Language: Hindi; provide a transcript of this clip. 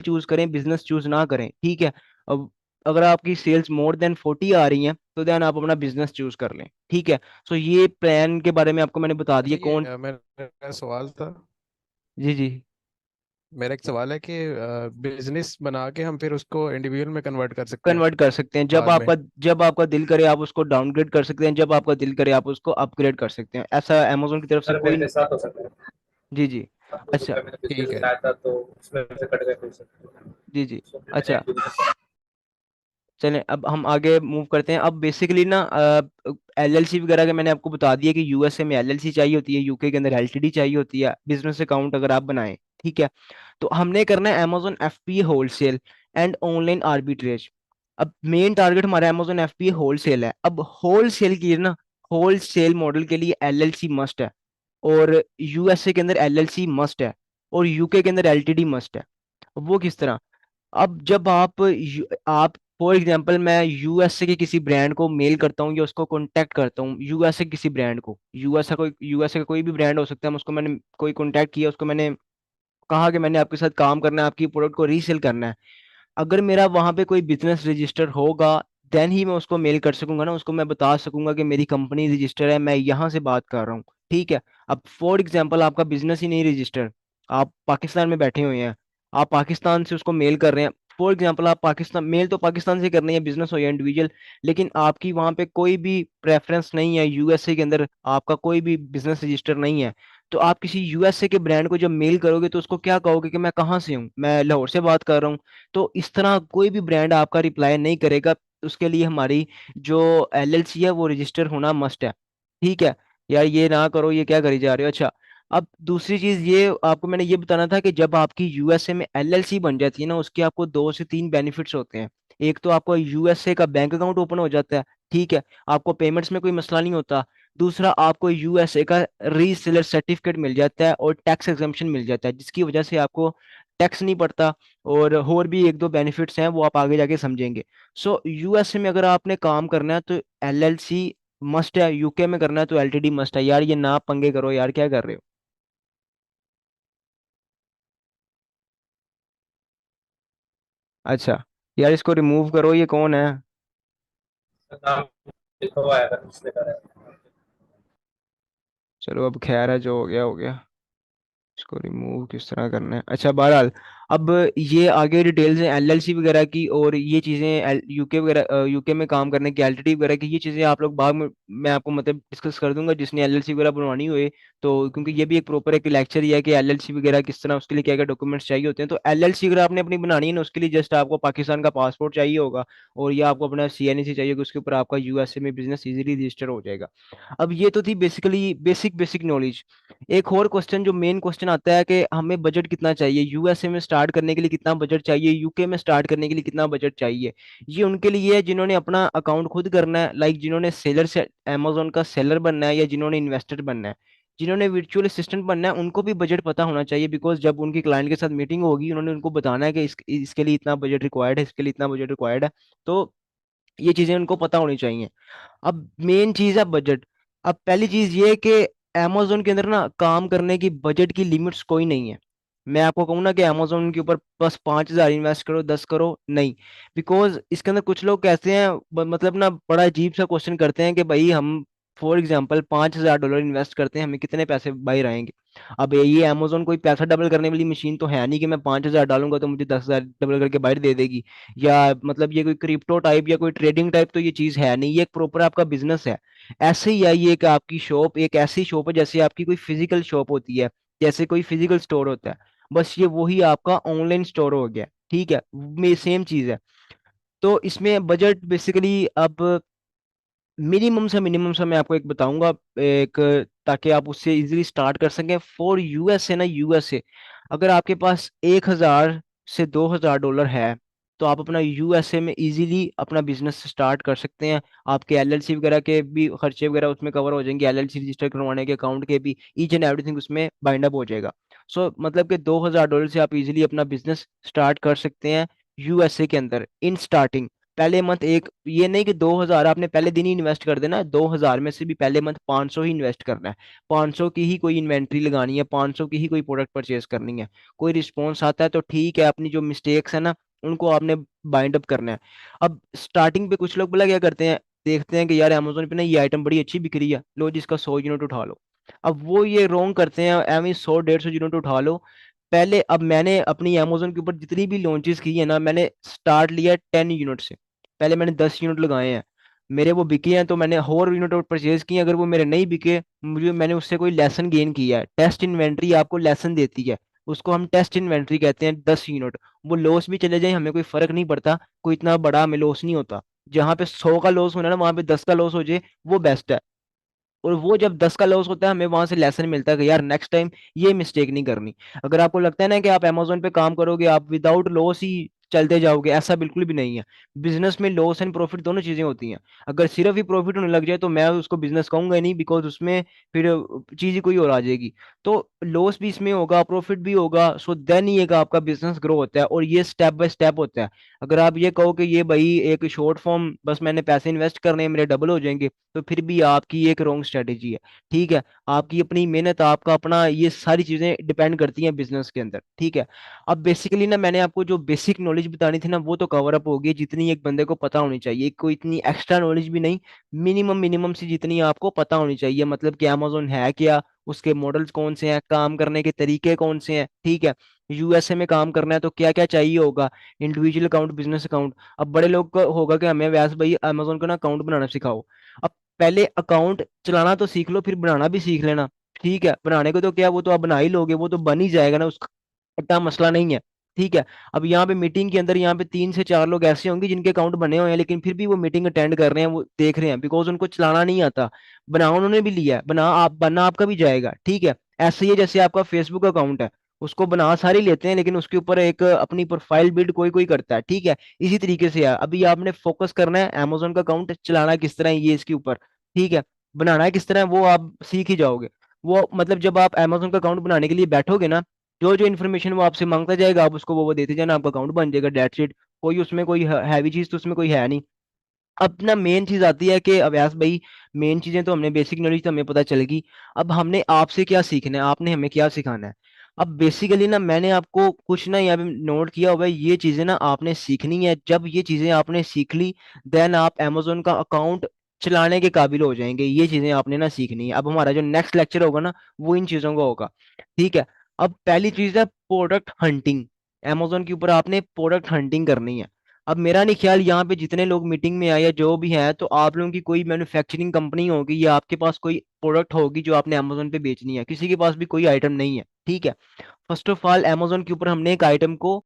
चूज करें, बिजनेस चूज ना करें, ठीक है। अब अगर आपकी सेल्स मोर देन 40 आ रही हैं तो देन आप अपना बिजनेस चूज कर लें, ठीक है। सो ये प्लान के बारे में आपको मैंने बता दिया अच्छा, ये कौन। मेरा सवाल था। जी जी। मेरा एक सवाल है कि बिजनेस बना के हम फिर उसको इंडिविजुअल में कन्वर्ट कर सकते हैं कन्वर्ट कर सकते हैं, बाद में? जब आपका दिल करे आप उसको डाउनग्रेड कर सकते हैं, जब आपका दिल करे आप उसको अपग्रेड कर सकते हैं, ऐसा अमेजोन की तरफ से सर मेरे कोई। साथ हो सकता है। जी जी। आपको अच्छा। दूसरा मैंने बिजनेस ठीक है। बनाया था तो उसमें से कट गए पैसे, जी जी। सो फिर मैंने अच्छा, इंडिविजुअल। चलें अब हम आगे मूव करते हैं। अब बेसिकली ना एलएलसी वगैरह के मैंने आपको बता दिया कि यूएसए में एलएलसी चाहिए होती है, यूके के अंदर एलटीडी चाहिए होती है, बिजनेस अकाउंट अगर आप बनाएं, ठीक है। तो हमने करना है Amazon FPA wholesale and online arbitrage. अब मेन टारगेट हमारा अमेजोन एफपीए होलसेल है। अब होलसेल की ना, होलसेल मॉडल के लिए एलएलसी मस्ट है, और यूएसए के अंदर एलएलसी मस्ट है, और यूके के अंदर एलटीडी मस्ट है। वो किस तरह? अब जब आप फॉर एग्जांपल मैं यूएसए के किसी ब्रांड को मेल करता हूँ या उसको कांटेक्ट करता हूँ, यूएसए किसी ब्रांड को, यूएसए का कोई भी ब्रांड हो सकता है, मैं उसको मैंने कोई कांटेक्ट किया, उसको मैंने कहा कि मैंने आपके साथ काम करना है, आपकी प्रोडक्ट को रीसेल करना है। अगर मेरा वहां पे कोई बिजनेस रजिस्टर होगा, देन ही मैं उसको मेल कर सकूंगा ना, उसको मैं बता सकूंगा कि मेरी कंपनी रजिस्टर है, मैं यहाँ से बात कर रहा हूँ, ठीक है। अब फॉर एग्जांपल आपका बिजनेस ही नहीं रजिस्टर, आप पाकिस्तान में बैठे हुए हैं, आप पाकिस्तान से उसको मेल कर रहे हैं। फॉर एग्जांपल आप पाकिस्तान, मेल तो पाकिस्तान से करनी है, बिजनेस हो या इंडिविजुअल, लेकिन आपकी वहां पे कोई भी प्रेफरेंस नहीं है, यूएसए के अंदर आपका कोई भी बिजनेस रजिस्टर नहीं है, तो आप किसी यूएसए के ब्रांड को जब मेल करोगे तो उसको क्या कहोगे कि मैं कहाँ से हूँ, मैं लाहौर से बात कर रहा हूँ। तो इस तरह कोई भी ब्रांड आपका रिप्लाई नहीं करेगा। उसके लिए हमारी जो एलएलसी है वो रजिस्टर होना मस्ट है, ठीक है। यार ये ना करो, ये क्या करी जा रहे हो। अच्छा, अब दूसरी चीज ये आपको मैंने ये बताना था कि जब आपकी यूएसए में एलएलसी बन जाती है ना, उसके आपको 2 से 3 बेनिफिट्स होते हैं। एक तो आपको यूएसए का बैंक अकाउंट ओपन हो जाता है, ठीक है, आपको पेमेंट्स में कोई मसला नहीं होता। दूसरा, आपको यूएसए का रीसेलर सर्टिफिकेट मिल जाता है और टैक्स एग्जम्पशन मिल जाता है, जिसकी वजह से आपको टैक्स नहीं पड़ता। और भी एक दो बेनिफिट्स हैं, वो आप आगे जाके समझेंगे। सो यूएसए में अगर आपने काम करना है तो एलएलसी मस्ट है, यूके में करना है तो एलटीडी मस्ट है। यार ये ना पंगे करो यार, क्या कर रहे हो। अच्छा, यार इसको रिमूव करो, ये कौन है? नाम लिखा हुआ आएगा पिछले का है। चलो अब खैर है, जो हो गया हो गया। इसको रिमूव किस तरह करना है? अच्छा, बहरहाल अब ये आगे डिटेल्स हैं एलएलसी वगैरह की, और ये चीज़ें यूके वगैरह, यूके में काम करने की एलटीडी वगैरह की, ये चीज़ें आप लोग बाद में मैं आपको मतलब डिस्कस कर दूंगा, जिसने एलएलसी वगैरह बनवानी हुए। तो क्योंकि ये भी एक प्रॉपर एक लेक्चर ही है कि एलएलसी वगैरह किस तरह, उसके लिए क्या क्या डॉक्यूमेंट्स चाहिए होते हैं। तो एलएलसी अगर आपने अपनी बनानी है ना, उसके लिए जस्ट आपको पाकिस्तान का पासपोर्ट चाहिए होगा, और ये आपको अपना सीएनसी चाहिए होगा, उसके ऊपर आपका यूएसए में बिजनेस इजीली रजिस्टर हो जाएगा। अब ये तो थी बेसिकली बेसिक बेसिक नॉलेज। एक और क्वेश्चन जो मेन क्वेश्चन आता है कि हमें बजट कितना चाहिए, यूएसए में स्टार्ट करने के लिए कितना बजट चाहिए, यूके में स्टार्ट करने के लिए कितना बजट चाहिए। ये उनके लिए है जिन्होंने अपना अकाउंट खुद करना है, लाइक जिन्होंने सेलर से अमेजोन का सेलर बनना है, या जिन्होंने इन्वेस्टर बनना है, जिन्होंने वर्चुअल असिस्टेंट बनना है, उनको भी बजट पता होना चाहिए। बिकॉज जब उनकी क्लाइंट के साथ मीटिंग होगी, उन्होंने उनको बताना है कि इसके लिए इतना बजट रिक्वायर्ड है, इसके लिए इतना बजट रिक्वायर्ड है। तो ये चीजें उनको पता होनी चाहिए। अब मेन चीज है बजट। अब पहली चीज ये है कि amazon के अंदर ना काम करने की बजट की लिमिट्स कोई नहीं है। मैं आपको कहूँ ना कि amazon के ऊपर बस 5,000 इन्वेस्ट करो, 10 करो, नहीं। बिकॉज इसके अंदर कुछ लोग कहते हैं मतलब ना बड़ा अजीब सा क्वेश्चन करते हैं कि भाई हम फॉर एग्जाम्पल $5,000 इन्वेस्ट करते हैं, हमें कितने पैसे बाहर आएंगे। अब ये amazon कोई पैसा डबल करने वाली मशीन तो है नहीं कि मैं 5,000 डालूंगा तो मुझे 10,000 डबल करके बाहर दे देगी। या मतलब ये कोई क्रिप्टो टाइप या कोई ट्रेडिंग टाइप तो ये चीज है नहीं, ये एक प्रॉपर आपका बिजनेस है। ऐसे ही है ये कि आपकी शॉप एक ऐसी शॉप है जैसे आपकी कोई फिजिकल शॉप होती है, जैसे कोई फिजिकल स्टोर होता है, बस ये वही आपका ऑनलाइन स्टोर हो गया, ठीक है। में सेम चीज है। तो इसमें बजट बेसिकली अब मिनिमम से मैं आपको एक बताऊंगा, एक, ताकि आप उससे इजीली स्टार्ट कर सकें फॉर यूएसए ना, यूएसए अगर आपके पास 1,000 से 2,000 डॉलर है, तो आप अपना यूएसए में इजीली अपना बिजनेस स्टार्ट कर सकते हैं। आपके एलएलसी वगैरह के भी खर्चे वगैरह उसमें कवर हो जाएंगे, एलएलसी रजिस्टर करवाने के, अकाउंट के भी, ईच एंड एवरीथिंग उसमें बाइंड अप हो जाएगा। सो मतलब कि 2,000 डॉलर से आप इजीली अपना बिजनेस स्टार्ट कर सकते हैं यूएसए के अंदर इन स्टार्टिंग। पहले मंथ एक, ये नहीं कि 2,000 आपने पहले दिन ही इन्वेस्ट कर देना, 2,000 में से भी पहले मंथ 500 ही इन्वेस्ट करना है। 500 की ही कोई इन्वेंट्री लगानी है, 500 की ही कोई प्रोडक्ट परचेज करनी है। कोई रिस्पॉन्स आता है तो ठीक है, अपनी जो मिस्टेक्स है ना उनको आपने बाइंड अप करना है। अब स्टार्टिंग पे कुछ लोग बोला क्या करते हैं, देखते हैं कि यार अमेजोन पे ना ये आइटम बड़ी अच्छी बिक रही है, लो जिसका 100 यूनिट उठा लो। अब वो ये रोंग करते हैं, एवं 100 150 यूनिट उठा लो पहले। अब मैंने अपनी अमेजोन के ऊपर जितनी भी लॉन्चेस की है ना, मैंने स्टार्ट लिया 10 यूनिट से। पहले मैंने 10 यूनिट लगाए हैं, मेरे वो बिके हैं तो मैंने और यूनिट और परचेज किए। अगर वो मेरे नहीं बिके, मुझे मैंने उससे कोई लेसन गेन किया है। टेस्ट इन्वेंट्री आपको लेसन देती है, उसको हम टेस्ट इन्वेंट्री कहते हैं। 10 यूनिट वो लॉस भी चले जाए हमें कोई फर्क नहीं पड़ता, कोई इतना बड़ा हमें लॉस नहीं होता। जहाँ पे 100 का लॉस होना है ना, वहां पे 10 का लॉस हो जाए वो बेस्ट है। और वो जब 10 का लॉस होता है हमें वहां से लेसन मिलता है कि यार नेक्स्ट टाइम ये मिस्टेक नहीं करनी। अगर आपको लगता है ना कि आप अमेजोन पे काम करोगे आप विदाउट लॉस ही चलते जाओगे, ऐसा बिल्कुल भी नहीं है। बिजनेस में लॉस एंड प्रॉफिट दोनों चीजें होती हैं। अगर सिर्फ ही प्रॉफिट होने लग जाए तो मैं उसको बिजनेस कहूंगा ही नहीं, बिकॉज उसमें फिर चीज ही कोई और आ जाएगी। तो लॉस भी इसमें होगा, प्रॉफिट भी होगा, सो देन ही एक आपका बिजनेस ग्रो होता है, और ये स्टेप बाय स्टेप होता है। अगर आप ये कहो कि ये भाई एक शॉर्ट फॉर्म बस मैंने पैसे इन्वेस्ट करने हैं मेरे डबल हो जाएंगे, तो फिर भी आपकी एक रॉन्ग स्ट्रेटेजी है। ठीक है, आपकी अपनी मेहनत, आपका अपना, ये सारी चीजें डिपेंड करती हैं बिजनेस के अंदर। ठीक है, अब बेसिकली ना मैंने आपको जो बेसिक नॉलेज बतानी थी ना वो तो कवर अप होगी, जितनी एक बंदे को पता होनी चाहिए, कोई इतनी एक्स्ट्रा नॉलेज भी नहीं। मिनिमम मिनिमम सी जितनी आपको पता होनी चाहिए, मतलब कि अमेजोन है क्या, उसके मॉडल्स कौन से हैं, काम करने के तरीके कौन से हैं। ठीक है, यूएसए में काम करना है तो क्या क्या चाहिए होगा, इंडिविजुअल अकाउंट, बिजनेस अकाउंट। अब बड़े लोग का होगा कि हमें व्यास भाई अमेजोन का ना अकाउंट बनाना सिखाओ। अब पहले अकाउंट चलाना तो सीख लो, फिर बनाना भी सीख लेना। ठीक है, बनाने को तो क्या, वो तो आप बना ही लोगे, वो तो बन ही जाएगा ना, उसका इतना मसला नहीं है। ठीक है, अब यहाँ पे मीटिंग के अंदर यहाँ पे 3 से 4 लोग ऐसे होंगे जिनके अकाउंट बने हुए हैं, लेकिन फिर भी वो मीटिंग अटेंड कर रहे हैं, वो देख रहे हैं, बिकॉज उनको चलाना नहीं आता। बना उन्होंने भी लिया है, बना आप, बनना आपका भी जाएगा। ठीक है, ऐसे ही है जैसे आपका फेसबुक अकाउंट है, उसको बना सारे लेते हैं लेकिन उसके ऊपर एक अपनी प्रोफाइल बिल्ड कोई कोई करता है। ठीक है, इसी तरीके से है, अभी आपने फोकस करना है अमेजोन का अकाउंट चलाना किस तरह है ये इसके ऊपर। ठीक है, बनाना है किस तरह है वो आप सीख ही जाओगे। वो मतलब जब आप अमेजोन का अकाउंट बनाने के लिए बैठोगे ना, जो जो इन्फॉर्मेशन वो आपसे मांगता जाएगा आप उसको वो देते जाना, आपका अकाउंट बन जाएगा, डेट्स इट। कोई उसमें कोई हैवी चीज तो उसमें कोई है नहीं। अपना मेन चीज आती है कि अभ्यास भाई, मेन चीजें तो हमने बेसिक नॉलेज तो हमें पता चलेगी। अब हमने आपसे क्या सीखना है, आपने हमें क्या सिखाना है। अब बेसिकली ना मैंने आपको कुछ ना यहाँ पे नोट किया हुआ है, ये चीजें ना आपने सीखनी है। जब ये चीजें आपने सीख ली, देन आप अमेजोन का अकाउंट चलाने के काबिल हो जाएंगे। ये चीजें आपने ना सीखनी है। अब हमारा जो नेक्स्ट लेक्चर होगा ना वो इन चीजों का होगा। ठीक है, अब पहली चीज है प्रोडक्ट हंटिंग। अमेजोन के ऊपर आपने प्रोडक्ट हंटिंग करनी है। अब मेरा नहीं ख्याल यहाँ पे जितने लोग मीटिंग में आए या जो भी हैं, तो आप लोगों की कोई मैन्युफैक्चरिंग कंपनी होगी या आपके पास कोई प्रोडक्ट होगी जो आपने अमेजोन पे बेचनी है। किसी के पास भी कोई आइटम नहीं है। ठीक है, फर्स्ट ऑफ ऑल अमेजोन के ऊपर हमने एक आइटम को